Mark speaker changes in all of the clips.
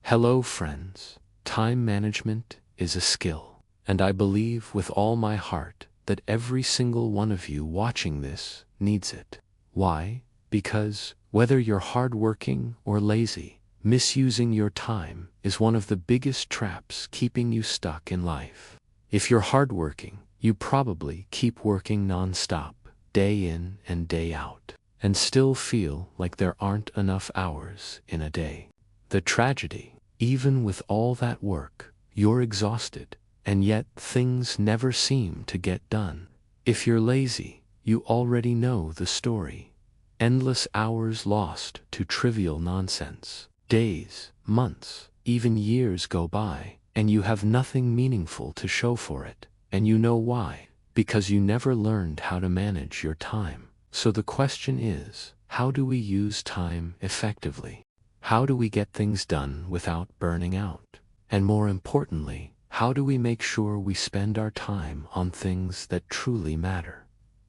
Speaker 1: Hello friends, time management is a skill, and I believe with all my heart that every single one of you watching this needs it. Why? Because whether you're hardworking or lazy, misusing your time is one of the biggest traps keeping you stuck in life. If you're hardworking, you probably keep working non-stop, day in and day out, and still feel like there aren't enough hours in a day. The tragedy, even with all that work, you're exhausted, and yet things never seem to get done. If you're lazy, you already know the story. Endless hours lost to trivial nonsense. Days, months, even years go by, and you have nothing meaningful to show for it. And you know why? Because you never learned how to manage your time. So the question is, how do we use time effectively? How do we get things done without burning out? And more importantly, how do we make sure we spend our time on things that truly matter?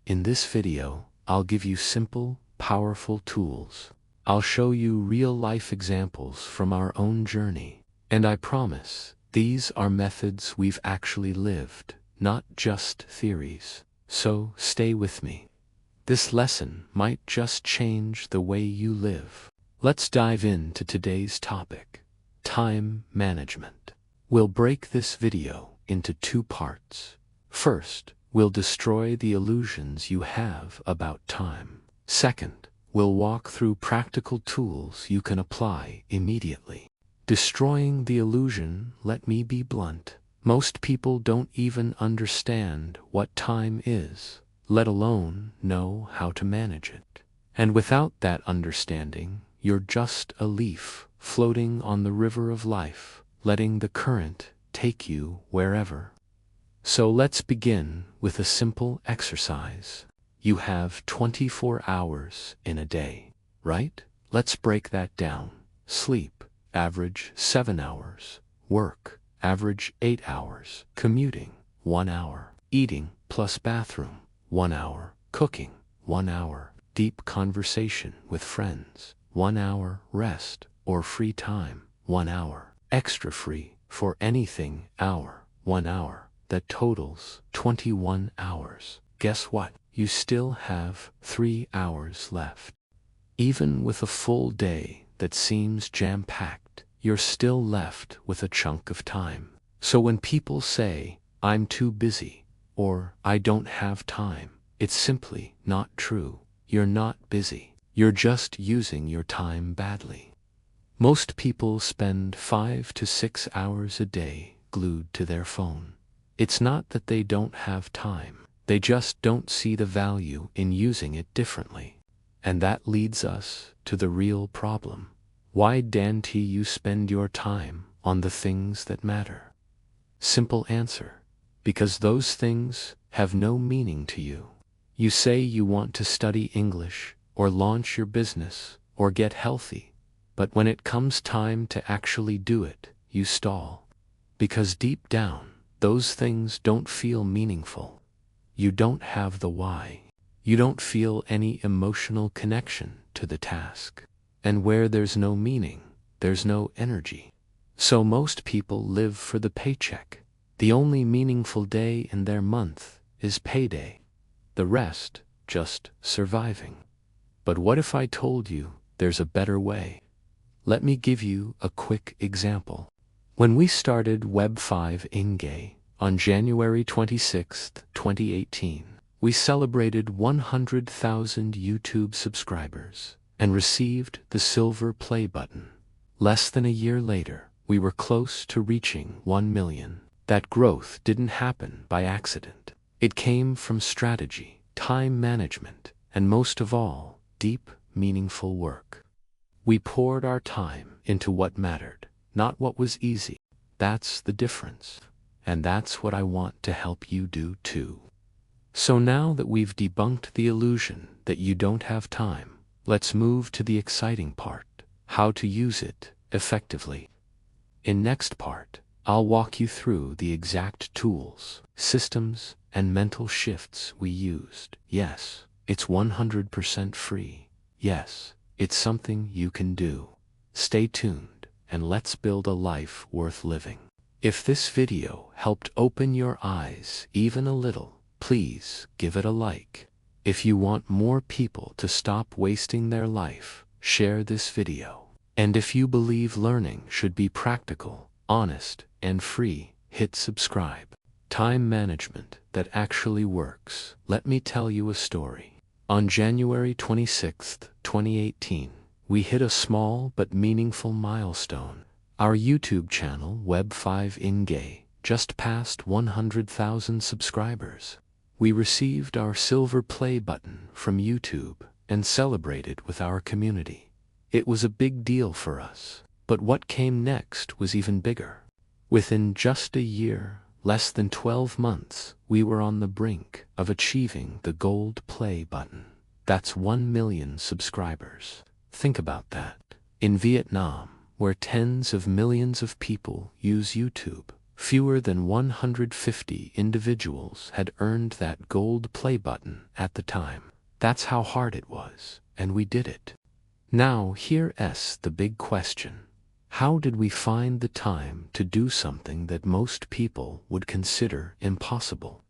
Speaker 1: In this video, I'll give you simple, powerful tools. I'll show you real-life examples from our own journey. And I promise, these are methods we've actually lived, not just theories. So stay with me. This lesson might just change the way you live. Let's dive into today's topic, time management. We'll break this video into two parts. First, we'll destroy the illusions you have about time. Second, we'll walk through practical tools you can apply immediately. Destroying the illusion, let me be blunt. Most people don't even understand what time is, let alone know how to manage it. And without that understanding, you're just a leaf floating on the river of life, letting the current take you wherever. So let's begin with a simple exercise. You have 24 hours in a day, right? Let's break that down. Sleep, average 7 hours. Work, average 8 hours. Commuting, 1 hour. Eating plus bathroom, 1 hour. Cooking, 1 hour. Deep conversation with friends, 1 hour. Rest or free time, 1 hour. Extra free for anything hour, 1 hour. That totals 21 hours. Guess what? You still have 3 hours left. Even with a full day that seems jam-packed, you're still left with a chunk of time. So when people say, "I'm too busy," or "I don't have time," it's simply not true. You're not busy. You're just using your time badly. Most people spend 5 to 6 hours a day glued to their phone. It's not that they don't have time. They just don't see the value in using it differently. And that leads us to the real problem. Why don't you spend your time on the things that matter? Simple answer. Because those things have no meaning to you. You say you want to study English, or launch your business, or get healthy. But when it comes time to actually do it, you stall. Because deep down, those things don't feel meaningful. You don't have the why. You don't feel any emotional connection to the task. And where there's no meaning, there's no energy. So most people live for the paycheck. The only meaningful day in their month is payday. The rest, just surviving. But what if I told you there's a better way? Let me give you a quick example. When we started Web5 Ingay, on January 26, 2018, we celebrated 100,000 YouTube subscribers and received the silver play button. Less than a year later, we were close to reaching 1 million. That growth didn't happen by accident. It came from strategy, time management, and most of all, deep, meaningful work. We poured our time into what mattered, not what was easy. That's the difference. And that's what I want to help you do too. So now that we've debunked the illusion that you don't have time, let's move to the exciting part, how to use it effectively. In next part, I'll walk you through the exact tools, systems, and mental shifts we used. Yes, it's 100% free. Yes, it's something you can do. Stay tuned, and let's build a life worth living. If this video helped open your eyes even a little, please give it a like. If you want more people to stop wasting their life, share this video. And if you believe learning should be practical, honest, and free, hit subscribe. Time management that actually works. Let me tell you a story. On January 26, 2018, we hit a small but meaningful milestone. Our YouTube channel, Web5ingay, just passed 100,000 subscribers. We received our silver play button from YouTube and celebrated with our community. It was a big deal for us, but what came next was even bigger. Within just a year, less than 12 months, we were on the brink of achieving the gold play button. That's 1 million subscribers. Think about that. In Vietnam, where tens of millions of people use YouTube, fewer than 150 individuals had earned that gold play button at the time. That's how hard it was, and we did it. Now here's the big question. How did we find the time to do something that most people would consider impossible?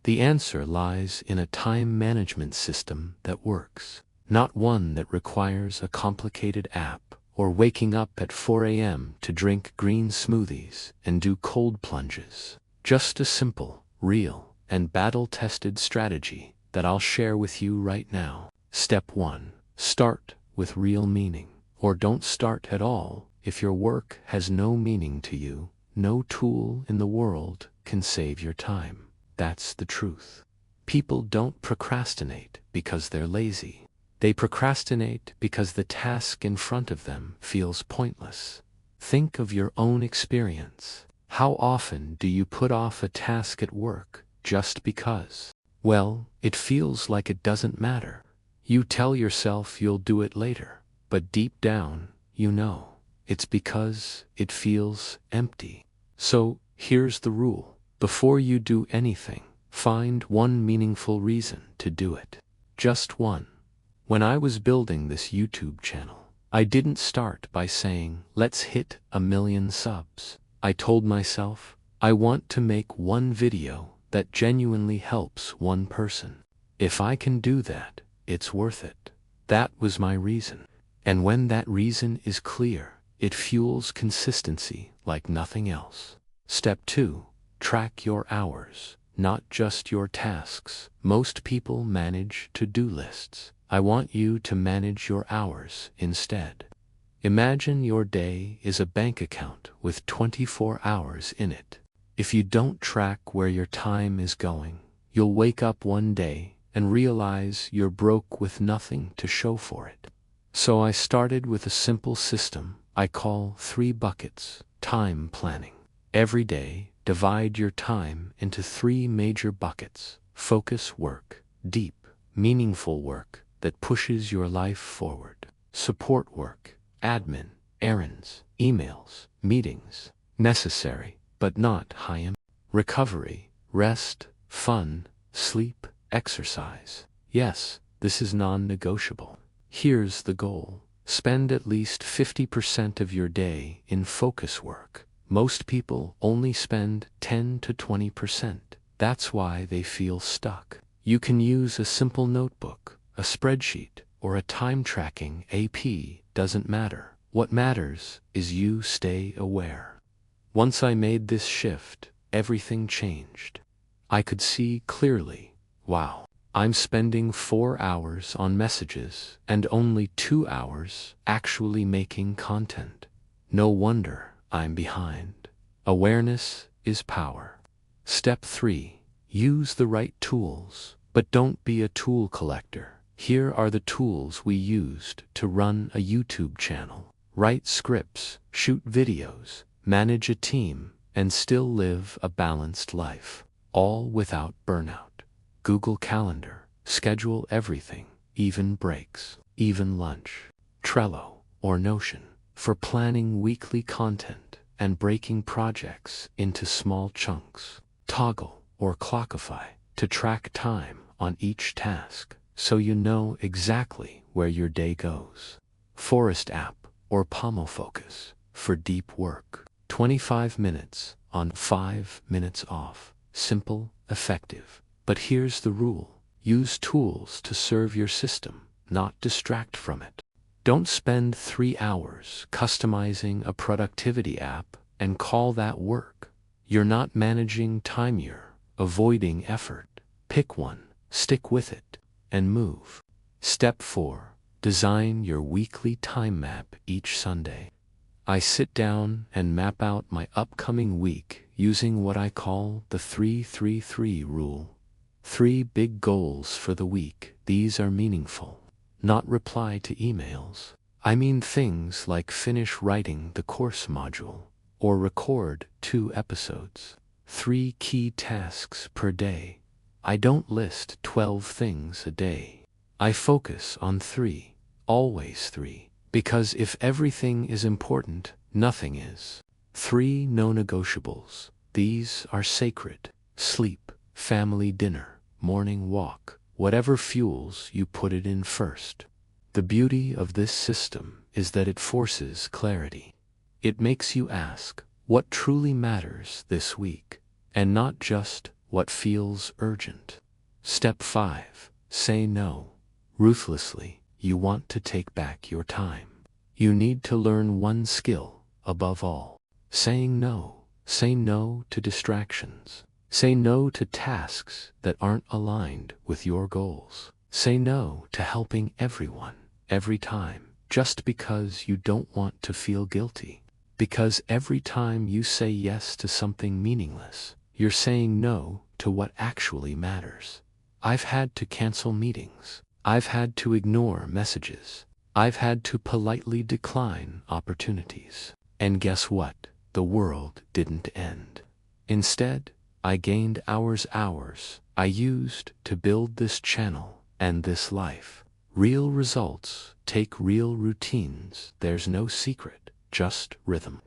Speaker 1: The answer lies in a time management system that works, not one that requires a complicated app or waking up at 4 a.m. to drink green smoothies and do cold plunges. Just a simple, real, and battle-tested strategy that I'll share with you right now. Step 1. Start with real meaning. Or don't start at all. If your work has no meaning to you, no tool in the world can save your time. That's the truth. People don't procrastinate because they're lazy. They procrastinate because the task in front of them feels pointless. Think of your own experience. How often do you put off a task at work just because? Well, it feels like it doesn't matter. You tell yourself you'll do it later, but deep down, you know, it's because it feels empty. So, here's the rule. Before you do anything, find one meaningful reason to do it. Just one. When I was building this YouTube channel, I didn't start by saying, let's hit 1 million subs. I told myself, I want to make one video that genuinely helps one person. If I can do that, it's worth it. That was my reason. And when that reason is clear, it fuels consistency like nothing else. Step 2. Track your hours, not just your tasks. Most people manage to-do lists. I want you to manage your hours instead. Imagine your day is a bank account with 24 hours in it. If you don't track where your time is going, you'll wake up one day and realize you're broke with nothing to show for it. So I started with a simple system I call 3 buckets. Time planning. Every day, divide your time into 3 major buckets. Focus work, deep, meaningful work that pushes your life forward. Support work, admin, errands, emails, meetings, necessary, but not high impact. Recovery, rest, fun, sleep, exercise. Yes, this is non-negotiable. Here's the goal. Spend at least 50% of your day in focus work. Most people only spend 10 to 20%. That's why they feel stuck. You can use a simple notebook, a spreadsheet, or a time-tracking app. Doesn't matter. What matters is you stay aware. Once I made this shift, everything changed. I could see clearly, wow, I'm spending 4 hours on messages and only 2 hours actually making content. No wonder I'm behind. Awareness is power. Step 3. Use the right tools, but don't be a tool collector. Here are the tools we used to run a YouTube channel. Write scripts, shoot videos, manage a team, and still live a balanced life, all without burnout. Google Calendar, schedule everything, even breaks, even lunch. Trello or Notion, for planning weekly content and breaking projects into small chunks. Toggle or Clockify, to track time on each task, so you know exactly where your day goes. Forest app or Pomo Focus, for deep work. 25 minutes on, 5 minutes off. Simple, effective. But here's the rule. Use tools to serve your system, not distract from it. Don't spend 3 hours customizing a productivity app and call that work. You're not managing time, you're avoiding effort. Pick one, stick with it, and move. Step 4. Design your weekly time map each Sunday. I sit down and map out my upcoming week using what I call the 3-3-3 rule. 3 big goals for the week. These are meaningful. Not reply to emails. I mean things like finish writing the course module or record 2 episodes. 3 key tasks per day. I don't list 12 things a day. I focus on 3, always 3, because if everything is important, nothing is. 3 no-negotiables. These are sacred. Sleep, family dinner, morning walk, whatever fuels you put it in first. The beauty of this system is that it forces clarity. It makes you ask, what truly matters this week, and not just what feels urgent. Step 5. Say no. Ruthlessly, you want to take back your time. You need to learn one skill, above all. Saying no. Say no to distractions. Say no to tasks that aren't aligned with your goals. Say no to helping everyone, every time, just because you don't want to feel guilty. Because every time you say yes to something meaningless, you're saying no to what actually matters. I've had to cancel meetings. I've had to ignore messages. I've had to politely decline opportunities. And guess what? The world didn't end. Instead, I gained hours I used to build this channel and this life. Real results take real routines. There's no secret, just rhythm.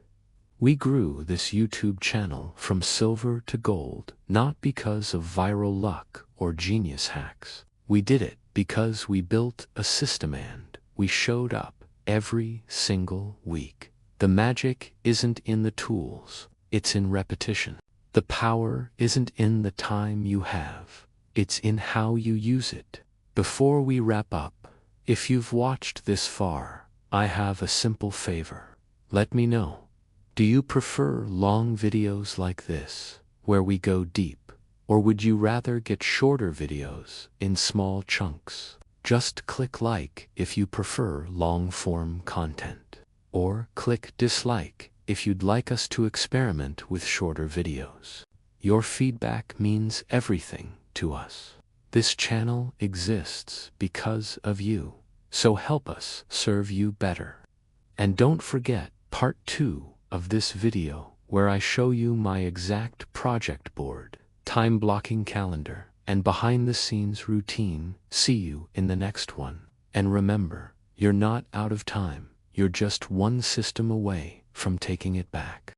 Speaker 1: We grew this YouTube channel from silver to gold, not because of viral luck or genius hacks. We did it because we built a system and we showed up every single week. The magic isn't in the tools, it's in repetition. The power isn't in the time you have, it's in how you use it. Before we wrap up, if you've watched this far, I have a simple favor. Let me know. Do you prefer long videos like this, where we go deep, or would you rather get shorter videos in small chunks? Just click like if you prefer long-form content, or click dislike if you'd like us to experiment with shorter videos. Your feedback means everything to us. This channel exists because of you, so help us serve you better. And don't forget part 2 of this video, where I show you my exact project board, time blocking calendar, and behind the scenes routine. See you in the next one. And remember, you're not out of time, you're just one system away from taking it back.